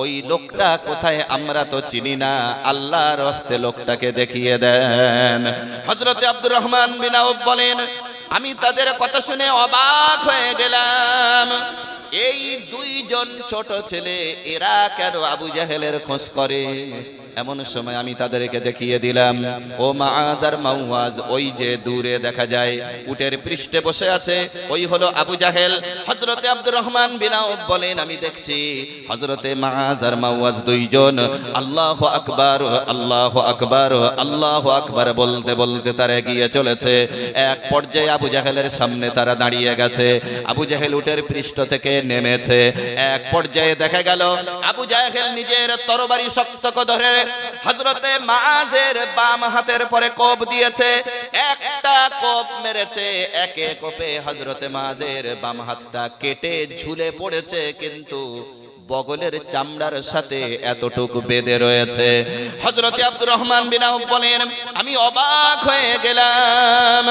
[SPEAKER 1] ওই লোকটা কোথায় আমরা তো চিনি না, আল্লাহর হস্তে লোকটাকে দেখিয়ে দেন। হযরতে আব্দুর রহমান বিন আউফ বলেন, আমি তাদের কথা শুনে অবাক হয়ে গেলাম, এই দুইজন ছোট ছেলে এরা কেন আবু জাহেলের খোঁজ করে? এমন সময় আমি তাদেরকে দেখিয়ে দিলাম, ও মাআজ আর মাওয়াজ, ওই যে দূরে দেখা যায় উটের পৃষ্ঠে বসে আছে, ওই হলো আবু জাহেল। হযরতে আব্দুর রহমান বিন আউফ বলেন, আমি দেখছি হযরতে মাআজ আর মাওয়াজ দুইজন আল্লাহু আকবার আল্লাহু আকবার আল্লাহু আকবার বলতে বলতে তারা এগিয়ে চলেছে। এক পর্যায়ে আবু জাহেলের সামনে তারা দাঁড়িয়ে গেছে, আবু জাহেল উটের পৃষ্ঠ থেকে নেমেছে। এক পর্যায়ে দেখা গেল আবু জাহেল নিজের তরবারি শক্ত করে ধরে হযরতে মাআজের বাম হাতের পরে কোপ দিয়েছে, একটা কোপ মেরেছে, একে কোপে হযরতে মাআজের বাম হাতটা কেটে ঝুলে পড়েছে, কিন্তু বগলের চামড়ার সাথে এতটুকু বেঁধে রয়েছে। হযরতে আব্দুর রহমান বিন আউফ বলেন, আমি অবাক হয়ে গেলাম,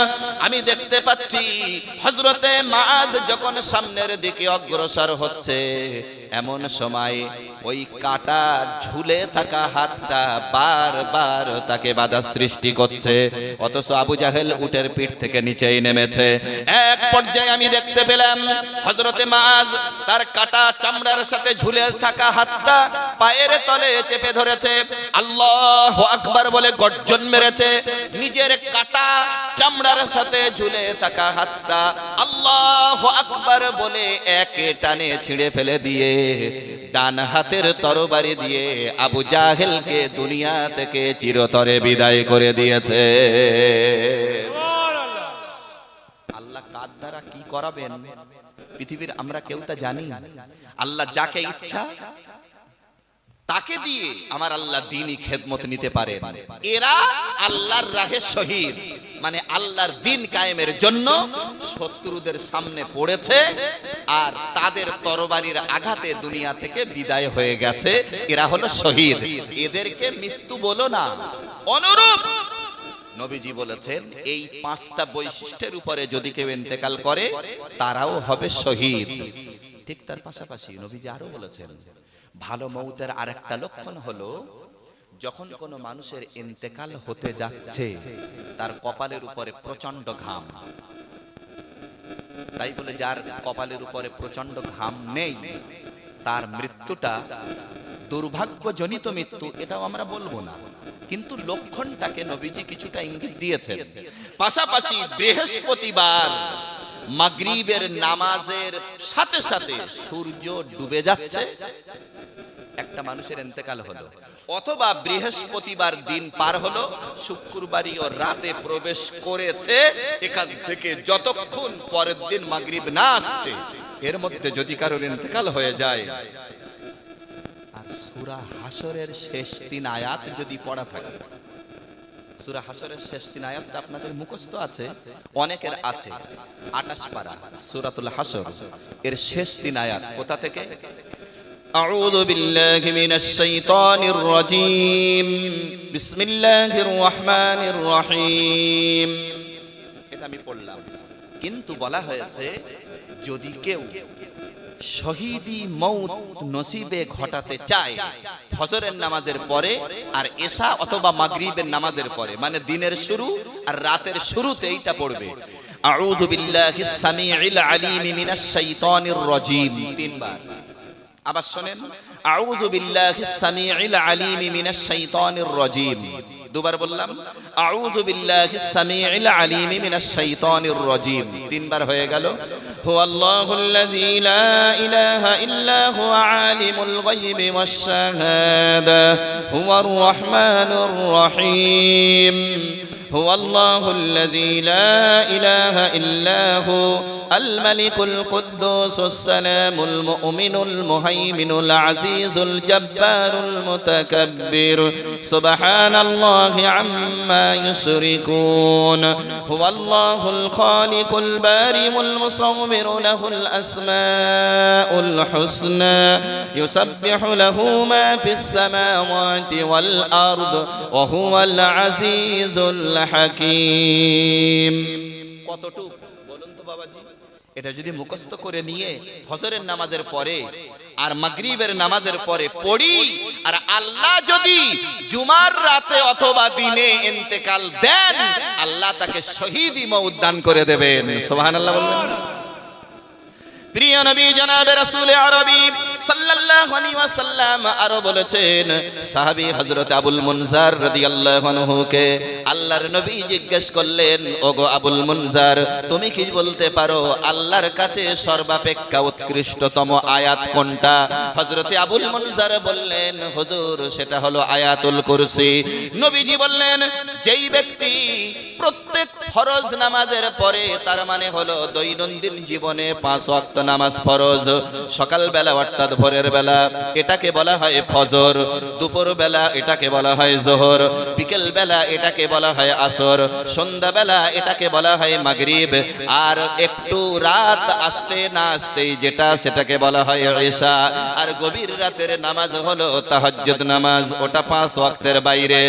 [SPEAKER 1] আমি দেখতে পাচ্ছি হযরতে মাআজ যখন সামনের দিকে অগ্রসর হচ্ছে, এমন সময় ওই কাটা ঝুলে থাকা হাতটা বারবার তাকে বাধা সৃষ্টি করছে, অথচ আবু জাহেল উটের পিঠ থেকে নিচেই নেমেছে। এক পর্যায়ে আমি দেখতে পেলাম হযরতে মাআজ তার কাটা চামড়ার সাথে ঝুলে থাকা হাতটা পায়ের তলে চেপে ধরেছে, আল্লাহু আকবার বলে গর্জন মেরেছে, নিজের কাটা চামড়ার সাথে ঝুলে থাকা হাতটা আল্লাহু আকবার বলে এক টানে ছিঁড়ে ফেলে দিয়ে ডান হাতের তরবারি দিয়ে আবু জাহেলকে দুনিয়া থেকে চিরতরে বিদায় করে দিয়েছে। আল্লাহ কার দ্বারা কি করাবেন পৃথিবীর আমরা কেউ তা জানি। আল্লাহ যাকে ইচ্ছা তাকে দিয়ে আমার আল্লাহ দ্বীনি খেদমত নিতে পারেন। এরা আল্লাহর রাহে শহীদ, মানে আল্লাহর দ্বীন কায়েমের জন্য শত্রুদের সামনে পড়েছে আর তাদের তরবারির আঘাতে দুনিয়া থেকে বিদায় হয়ে গেছে, এরা হলো শহীদ। এদেরকে মৃত্যু বলো না। অনুরূপ নবীজি বলেছেন, এই পাঁচটা বৈশিষ্ট্যের উপরে যদি কেউ ইন্তেকাল করে তারাও হবে শহীদ। ঠিক তার পাশাপাশি নবীজি আরো বলেছেন, ভালো মৌতের আরেকটা লক্ষণ হলো, যখন কোনো মানুষের ইন্তেকাল হতে যাচ্ছে তার কপালের উপরে প্রচন্ড ঘাম। তাই বলে যার কপালের উপরে প্রচন্ড ঘাম নেই তার মৃত্যুটা দুর্ভাগ্যজনিত মৃত্যু, এটাও আমরা বলবো না, কিন্তু লক্ষণটাকে নবীজি কিছুটা ইঙ্গিত দিয়েছেন। পাশাপাশি বৃহস্পতিবার মাগরিবের নামাজের সাথে সাথে সূর্য ডুবে যাচ্ছে, একটা মানুষের ইন্তেকাল হলো, অথবা বৃহস্পতিবার দিন পার হলো, শুক্রবারই ও রাতে প্রবেশ করেছে, এখান থেকে যতক্ষণ পরের দিন মাগরিব না আসছে এর মধ্যে যদি কারোর ইন্তেকাল হয়ে যায়, আর সূরা হাশরের শেষ 3 আয়াত যদি পড়া থাকে, সূরা হাশরের শেষ 3 আয়াতটা আপনাদের মুখস্থ আছে, অনেকের আছে, 28 পারা সূরাতুল হাশর এর শেষ 3 আয়াত কোথা থেকে? আউযু বিল্লাহি মিনাশ শাইতানির রাজীম, বিসমিল্লাহির রহমানির রহিম। এটা আমি পড়লাম, কিন্তু বলা হয়েছে যদি কেউ শহীদি মৌত নসিবে ঘটাতে চায় ফজরের নামাজের পরে আর এশা অথবা মাগরিবের নামাজের পরে, মানে দিনের শুরু আর রাতের শুরুতে এইটা পড়বে, আউযু বিল্লাহিস সামিউল আলিম মিনাশ শাইতানির রাজীম 3 বার। আবার শুনেন, আউযু বিল্লাহিস সামিউল আলিম মিনাশ শাইতানির রাজীম, দুবার বললাম, আউযু বিল্লাহিস সামিউল আলিম মিনাশ শাইতানির রাজীম, 3 বার হয়ে গেল। হুয়াল্লাহুল্লাযী লা ইলাহা ইল্লা হুয়া আলিমুল গায়বি ওয়াশ শাহাদা হুয়ার রহমানুর রহিম। হুয়াল্লাহুল্লাযী লা ইলাহা ইল্লা হু الملك القدوس السلام المؤمن المهيمن العزيز الجبار المتكبر سبحان الله عما يشركون هو الله الخالق البارئ المصور له الأسماء الحسنى يسبح له ما في السماوات والأرض وهو العزيز الحكيم। কতটুকু বলুন তো বাবাজি? এটা যদি মুখস্থ করে নিয়ে ফজরের নামাজের পরে আর মাগরিবের নামাজের পরে পড়ি, আর আল্লাহ যদি জুমার রাতে অথবা দিনে ইন্তেকাল দেন, আল্লাহ তাকে শহীদি মওত দান করে দেবেন। সুবহানাল্লাহ বলবেন। প্রিয় নবী জনাবে রাসূল আরবি সাল্লাল্লাহু আলাইহি ওয়াসাল্লাম আরো বলেছেন, সাহাবী হযরত আবুল মুনজার রাদিয়াল্লাহু আনহুকে আল্লাহর নবী জিজ্ঞেস করলেন, ওগো আবুল মুনজার, তুমি কি বলতে পারো আল্লাহর কাছে সর্বাপেক্ষা উৎকৃষ্টতম আয়াত কোনটা? হযরত আবুল মুনজার বললেন, হুজুর সেটা হলো আয়াতুল কুরসি। নবীজি বললেন, যেই ব্যক্তি প্রত্যেক ফরজ নামাজের পরে, তার মানে হলো দৈনন্দিন জীবনে 5 ওয়াক্ত নামাজ ফরজ, সকাল বেলা অর্থাৎ ভোরের বেলা এটাকে বলা হয় ফজর, দুপুর বেলা এটাকে বলা হয় যোহর, বিকেল বেলা এটাকে বলা হয় আসর, সন্ধ্যা বেলা এটাকে বলা হয় মাগরিব, আর একটু রাত আসতে না আসতেই যেটা সেটাকে বলা হয় ইশা, আর গভীর রাতের নামাজ হলো তাহাজ্জুদ নামাজ, ওটা 5 ওয়াক্তের বাইরে।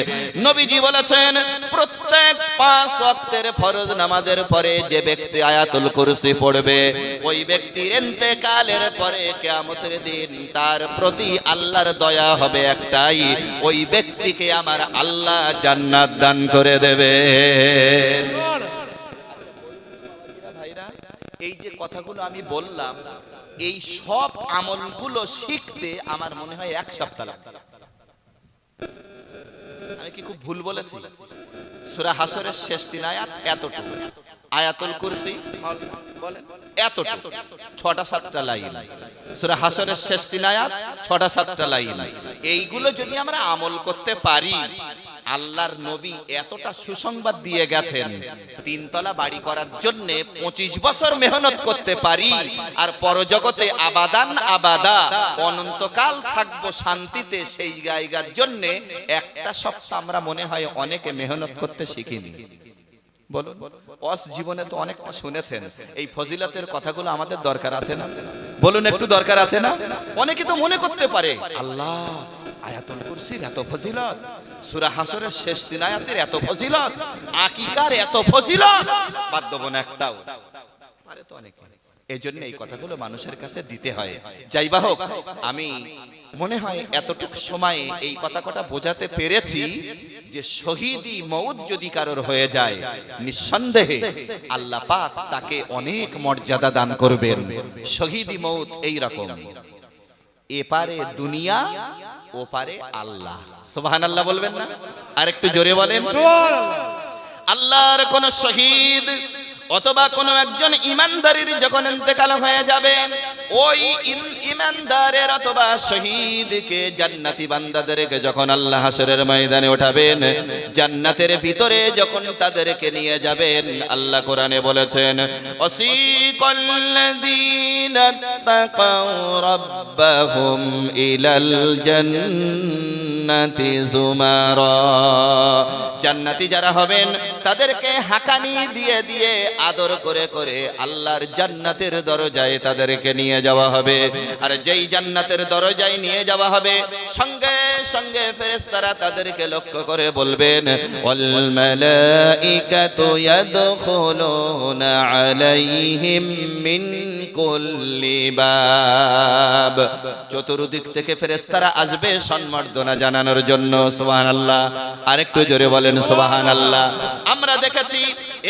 [SPEAKER 1] নবীজি বলেছেন, প্রত্যেক 5 ওয়াক্তের ফরজ নামাজের পরে যে ব্যক্তি আয়াতুল কুরসি পড়বে, ওই ব্যক্তির ইন্তেকালের পরে কিয়ামতের দিন তার প্রতি আল্লাহর দয়া হবে একটাই, ওই ব্যক্তিকে আমার আল্লাহ জান্নাত দান করে দেবে। ভাইরা, এই যে কথাগুলো আমি বললাম, এই সব আমলগুলো শিখতে আমার মনে হয় 1 সপ্তাহ লাগবে। আমি কি খুব ভুল বলেছি? সূরা হাশরের শেষ 3 আয়াত এতটুকু, আয়াতুল কুরসি বলেন এতটুকু, 6টা-7টা লাইন। সূরা হাশরের শেষ 3 আয়াত, 6টা-7টা লাইন। এইগুলো যদি আমরা আমল করতে পারি, আল্লাহর নবী এতটা সুসংবাদ দিয়ে গেছেন, 3 তলা বাড়ি করার জন্য 25 বছর মেহনত করতে পারি, আর পরজগতে আবাদান আবাদা অনন্তকাল থাকবো শান্তিতে, সেই জায়গার জন্য 1টা সপ্তাহ আমরা মনে হয় অনেকে মেহনত করতে শিখিনি। বলুন, ওয়াজ জীবনে তো অনেকটা শুনেছেন, এই ফজিলতের কথাগুলো আমাদের দরকার আছে না? বলুন, একটু দরকার আছে না? অনেকে তো মনে করতে পারে, আল্লাহ আয়াতুল কুরসির এত ফজিলত, সূরা হাশরের শেষ 3 আয়াতের এত ফজিলত, আকিকার এত ফজিলত, বাদ দেব না একটাও পারে তো অনেকে। এই জন্য এই কথাগুলো মানুষের কাছে দিতে হয়। যাইবা হোক, আমি মনে হয় এতটুকু সময়ে এই কথা বোঝাতে পেরেছি যে শহীদি মওত যদি কারোর হয়ে যায়, নিঃসন্দেহে আল্লাহ পাক তাকে অনেক মর্যাদা দান করবেন। শহীদি মওত এই রকম, এপারে দুনিয়া ওপারে আল্লাহ। সুবহানাল্লাহ বলবেন না? আর একটু জোরে বলেন সুবহানাল্লাহ। আল্লাহর কোন শহীদ অথবা কোন একজন ঈমানদারির যখন ইন্তেকাল হয়ে যাবে, ওই ইমানদারের অথবা শহীদকে জান্নাতি বান্দাদেরকে যখন আল্লাহ হাসরের ময়দানে ওঠাবেন, জান্নাতের ভিতরে যখন তাদেরকে নিয়ে যাবেন, আল্লাহ কোরআনে বলেছেন ওয়াসিকাল্লাযীনা তাকাউ রাব্বাহুম ইলাল জান্নাতি যুমারা। জান্নাতি যারা হবেন তাদেরকে হাঁকানি দিয়ে দিয়ে আদর করে করে আল্লাহর জান্নাতের দরজায় তাদেরকে নিয়ে যাওয়া হবে। আর যেই জান্নাতের দরজায় নিয়ে যাওয়া হবে, সঙ্গে সঙ্গে ফেরেশতারা তাদেরকে লক্ষ্য করে বলবেন ওয়াল মালাইকাতু ইয়াদখুলুনা আলাইহিম মিন কুল্লি বাব। চতুর্দিক থেকে ফেরেশতারা আসবে সম্মাননা জানানোর জন্য। সুবহানাল্লাহ। আরেকটু জোরে বলেন সুবহানাল্লাহ। আমরা দেখেছি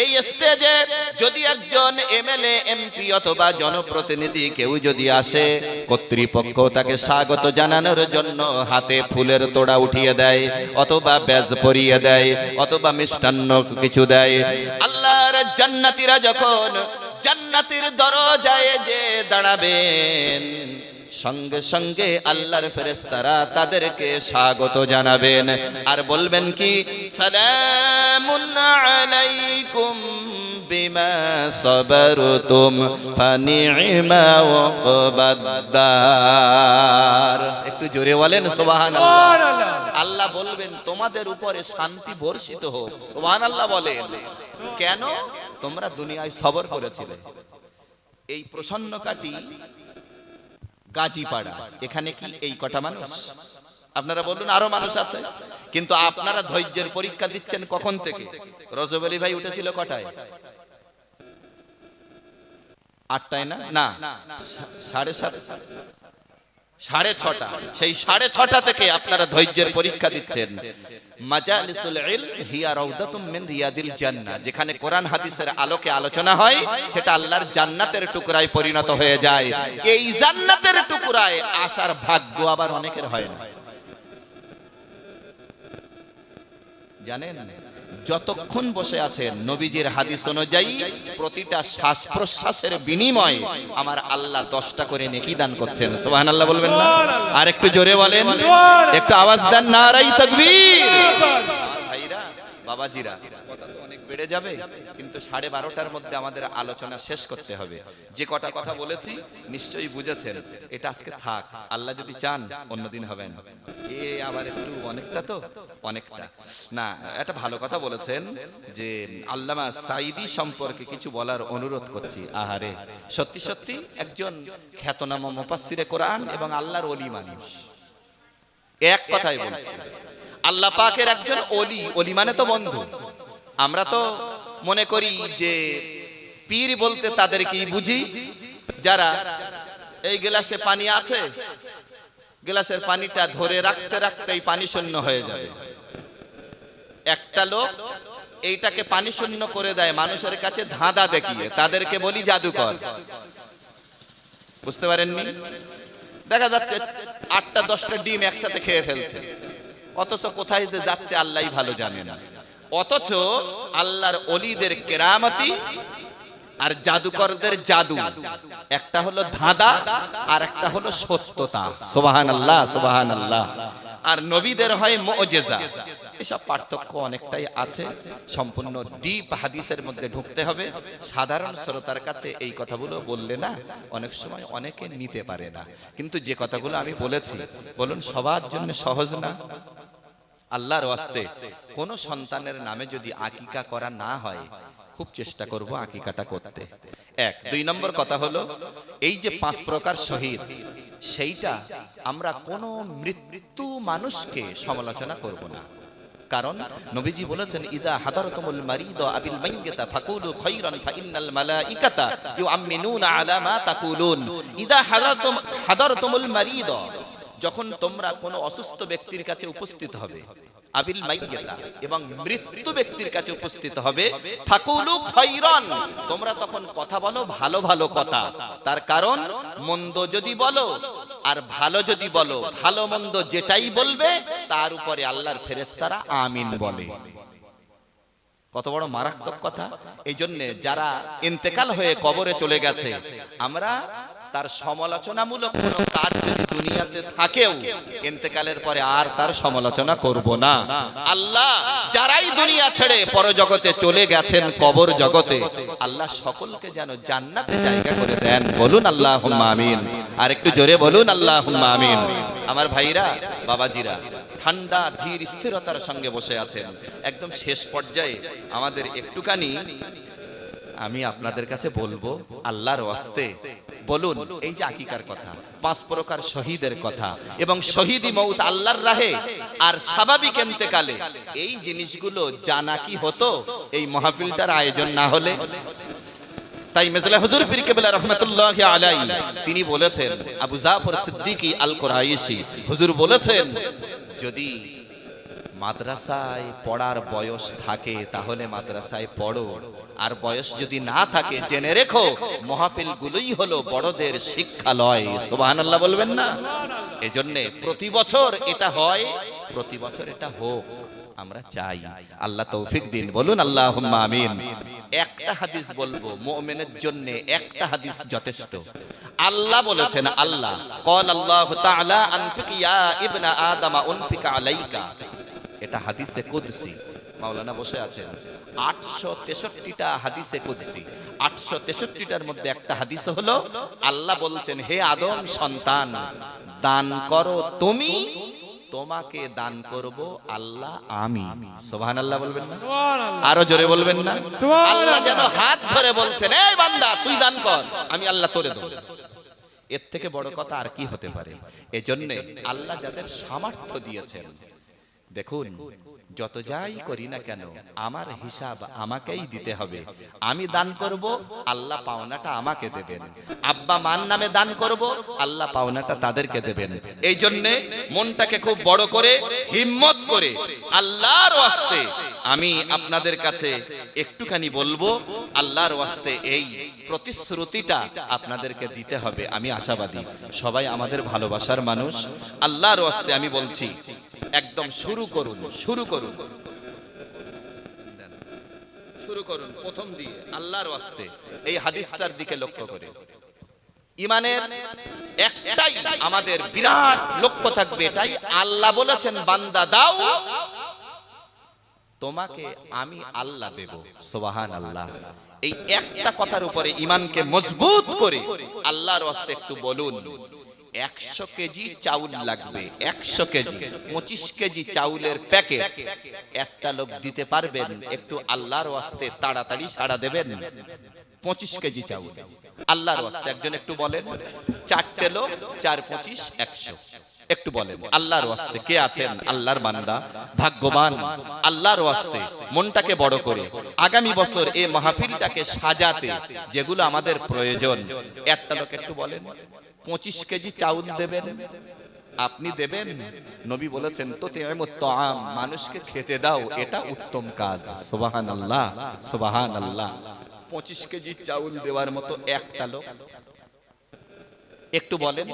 [SPEAKER 1] এই স্টেজে যদি একজন এমএলএ, এমপি অথবা জনপ্রতিনিধি কেউ যদি আসে, কর্তৃপক্ষ তাকে স্বাগত জানানোর জন্য হাতে ফুলের তোড়া উঠিয়ে দেয়, অথবা ব্যাজ পরিয়ে দেয়, অথবা মিষ্টান্ন কিছু দেয়। আল্লাহর জান্নাতীরা যখন জান্নাতের দরজায় যে দাঁড়াবেন, সঙ্গে সঙ্গে আল্লাহর ফেরেশতারা তাদেরকে স্বাগত জানাবেন আর বলবেন কি সালামুন আলাইকুম বিমা সাবারতুম ফানি'মা ওয়াকবাদ্দার। একটু জোরে বলেন সুবহানাল্লাহ। আল্লাহ বলবেন তোমাদের উপরে শান্তি বর্ষিত হোক। সুবহানাল্লাহ বলেন। কেন? তোমরা দুনিয়ায় সবর করেছিলে। এই প্রসন্ন কাটি গাজীপাড়া, এখানে কি এই কটা মানুষ? আপনারা বলুন আরো মানুষ আছে, কিন্তু আপনারা ধৈর্যের পরীক্ষা দিচ্ছেন কখন থেকে? রজব আলী ভাই উঠেছিল কটায়? 8টায় না? না, 7:30, 6:30। সেই 6:30 থেকে আপনারা ধৈর্যের পরীক্ষা দিচ্ছেন। মাজালিসুল ইলম হিয়া রাউদাতুম মিন রিয়াদিল জান্নাহ। যেখানে কোরআন হাদিসের আলোকে আলোচনা হয়, সেটা আল্লাহর জান্নাতের টুকরায় পরিণত হয়ে যায়। এই জান্নাতের টুকরায় আসার ভাগ্য আবার অনেকের হয় না। জানেন, যতক্ষণ বসে আছেন নবীজির হাদিস অনুযায়ী প্রতিটা শ্বাস প্রশ্বাসের বিনিময়ে আমার আল্লাহ 10টা করে নেকি দান করছেন। সুবহানাল্লাহ বলবেন না? আর একটু জোরে বলেন, একটু আওয়াজ দেন নারায়ে তাকবীর। ভাইরা, বাবাজিরা, কথা তো অনেক বেড়ে যাবে, কিন্তু 12:30টার মধ্যে আমাদের আলোচনা শেষ করতে হবে। যে কটা কথা বলেছি নিশ্চয়ই বুঝেছেন। এটা আজকে থাক, আল্লাহ যদি চান অন্যদিন হবেন। এ আবার একটু অনেকটা না, একটা ভালো কথা বলেছেন যে আল্লামা সাঈদী সম্পর্কে কিছু বলার অনুরোধ করছি। আহারে, সত্যি সত্যি একজন খ্যাতনামা মুফাসসিরে কোরআন এবং আল্লাহর ওলি মানুষ। এক কথাই বলছি, আল্লাহ পাকের একজন ওলি। ওলি মানে তো বন্ধু। আমরা তো মনে করি যে পীর বলতে তাদেরকেই বুঝি যারা এই গ্লাসে পানি আছে, গ্লাসের পানিটা ধরে রাখতে রাখতেই পানি শূন্য হয়ে যাবে। একটা লোক এইটাকে পানি শূন্য করে দেয় মানুষের কাছে ধাঁধা দেখিয়ে, তাদেরকে বলি জাদুকর। বুঝতে পারেননি? দেখা যাচ্ছে 8টা 10টা ডিম একসাথে খেয়ে ফেলছে, অথচ কোথায় যে যাচ্ছে আল্লাহই ভালো জানেন। অথচ আল্লাহর ওলিদের কেরামতি আর জাদুকরদের জাদু, একটা হলো ধাঁধা আর একটা হলো সত্যতা। সুবহানাল্লাহ, সুবহানাল্লাহ। আর নবীদের হয় মুজিজা। এসব পার্থক্য অনেকটাই আছে। সম্পূর্ণ ডিপ হাদিসের মধ্যে ঢুকতে হবে। সাধারণ শ্রোতার কাছে এই কথাগুলো বললে না অনেক সময় অনেকে নিতে পারে না। কিন্তু যে কথাগুলো আমি বলেছি, বলুন সবার জন্য সহজ না? আল্লাহর ওয়াস্তে কোন সন্তানের নামে যদি আকিকা করা না হয়, খুব চেষ্টা করব আকিকাটা করতে। 1 2 নম্বর কথা হলো এই যে 5 প্রকার শহীদ, সেইটা আমরা কোন মৃত্যু মানুষকে সমালোচনা করব না। কারণ নবীজি বলেছেন ইদা হাদারাতুমুল মারিদ আবিল মাইয়িতা ফাকুলু খায়রান ফাইন্নাল মালাইকাতা ইউআমিনুনা আলা মা তাকুলুন। ইদা হাদারাতুমুল মারিদ, যখন তোমরা কোনো অসুস্থ ব্যক্তির কাছে উপস্থিত হবে, আবিল মাইয়িতা, এবং মৃত্যু ব্যক্তির কাছে উপস্থিত হবে, ফাকুলু খায়রান, তোমরা তখন কথা বলো ভালো ভালো কথা। তার কারণ মন্দ যদি বলো আর ভালো যদি বলো, ভালো মন্দ যেটাই বলবে তার উপরে আল্লাহর ফেরেশতারা আমিন বলে। কত বড় মারাত্মক কথা! এই জন্য যারা ইন্তেকাল হয়ে কবরে চলে গেছে, আমরা তার সমালোচনামূলক কোনো কাজ যদি দুনিয়াতে থাকেও ইন্তেকালের পরে আর তার সমালোচনা করব না। আল্লাহ যারাই দুনিয়া ছেড়ে পরজগতে চলে গেছেন, কবর জগতে, আল্লাহ সকলকে যেন জান্নাতে জায়গা করে দেন। বলুন আল্লাহুম্মা আমিন। আর একটু জোরে বলুন আল্লাহুম্মা আমিন। আমার ভাইরা, বাবাজিরা, ঠান্ডা ধীর স্থিরতার সঙ্গে বসে আছেন। একদম শেষ পর্যায়ে আমাদের একটুখানি আমি আপনাদের কাছে বলবো, আল্লাহর ওয়াস্তে বলুন, এই যে আকিকার কথা, 5 প্রকার শহীদের কথা এবং শহীদি মউত আল্লাহর রাহে আর স্বাভাবিক ইন্তেকালে, এই জিনিসগুলো জানা কি হতো এই মাহফিলটার আয়োজন না হলে? তাই মেজলা হুজুর পীর কেবলা রাহমাতুল্লাহি আলাইহি তিনি বলেছেন, আবু জাফর সিদ্দিকী আল কুরাইশি হুজুর বলেছেন, যদি মাদ্রাসায় পড়ার বয়স থাকে তাহলে মাদ্রাসায় পড়ো, আর বয়স যদি না থাকে জেনে রেখো মাহফিল গুলোই হলো বড়দের শিক্ষালয়। সুবহানাল্লাহ বলবেন না? এজন্য প্রতি বছর এটা হয়, প্রতি বছর এটা হোক, আমরা চাই। আল্লাহ তৌফিক দিন। বলুন আল্লাহুম্মা আমিন। একটা হাদিস বলবো, মুমিনের জন্য একটা হাদিস যথেষ্ট। আল্লাহ বলেছেন, আল্লাহ ক্বাল আল্লাহু তাআলা আনফিক ইয়া ইবনা আদম উনফিক আলাইকা। এটা হাদিসে কুদসি, মাওলানা বসে আছেন। 863টা হাদিসে কুদসি, 863টার মধ্যে একটা হাদিস হলো আল্লাহ বলছেন, হে আদম সন্তান, দান করো তুমি, তোমাকে দান করব আল্লাহ আমি। সুবহানাল্লাহ বলবেন না? আরো জোরে বলবেন না? আল্লাহ যেন হাত ধরে বলছেন, এই বান্দা তুই দান কর, আমি আল্লাহ তোরে দেব। এর থেকে বড় কথা আর কি হতে পারে? এজন্য আল্লাহ যাদের সামর্থ্য দিয়েছেন, দেখুন যত যাই করি না কেন আমার হিসাব আমাকেই দিতে হবে। আমি দান করব, আল্লাহ পাওনাটা আমাকে দেবেন। আব্বা মার নামে দান করব, আল্লাহ পাওনাটা তাদেরকে দেবেন। এই জন্য মনটাকে খুব বড় করে, হিম্মত করে আল্লাহর ওয়াস্তে আমি আপনাদের কাছে একটুখানি বলবো, আল্লাহর ওয়াস্তে এই প্রতিশ্রুতিটা আপনাদেরকে দিতে হবে। আমি আশাবাদী সবাই আমাদের ভালোবাসার মানুষ। আল্লাহর ওয়াস্তে আমি বলছি, একদম শুরু করুন, শুরু করুন, শুরু করুন প্রথম দিয়ে আল্লাহর ওয়াস্তে এই হাদিসটার দিকে লক্ষ্য করে। ইমানের একটাই আমাদের বিরাট লক্ষ্য থাকবে, এটাই আল্লাহ বলেছেন, বান্দা দাও, তোমাকে আমি আল্লাহ দেব। সুবহানাল্লাহ। এই একটা কথার উপরে ইমানকে মজবুত করে আল্লাহর ওয়াস্তে একটু বলুন, 100 কেজি চাউল লাগবে, 100 কেজি, 25 কেজি চাউলের প্যাকেট একটা লোক দিতে পারবেন? একটু আল্লাহর ওয়াস্তে তাড়াতাড়ি সাড়া দেবেন। 25 কেজি চাউল আল্লাহর ওয়াস্তে একজন একটু বলেন। 4টে লোক, 4 25 100, একটু বলেন আল্লাহর ওয়াস্তে কে আছেন? আল্লাহর বান্দা, ভাগ্যবান। আল্লাহর ওয়াস্তে মনটাকে বড় করে আগামী বছর এই মাহফিলটাকে সাজাতে যেগুলো আমাদের প্রয়োজন, একটা লোক একটু বলেন 25 কেজি চাউল দেবেন। আপনি দেবেন? নবী বলেছেন, তুতিমুত তাআম, মানুষকে খেতে দাও, এটা উত্তম কাজ। সুবহানাল্লাহ, সুবহানাল্লাহ। 25 কেজি চাউল দেওয়ার মতো একটা লোক একটু বলেন।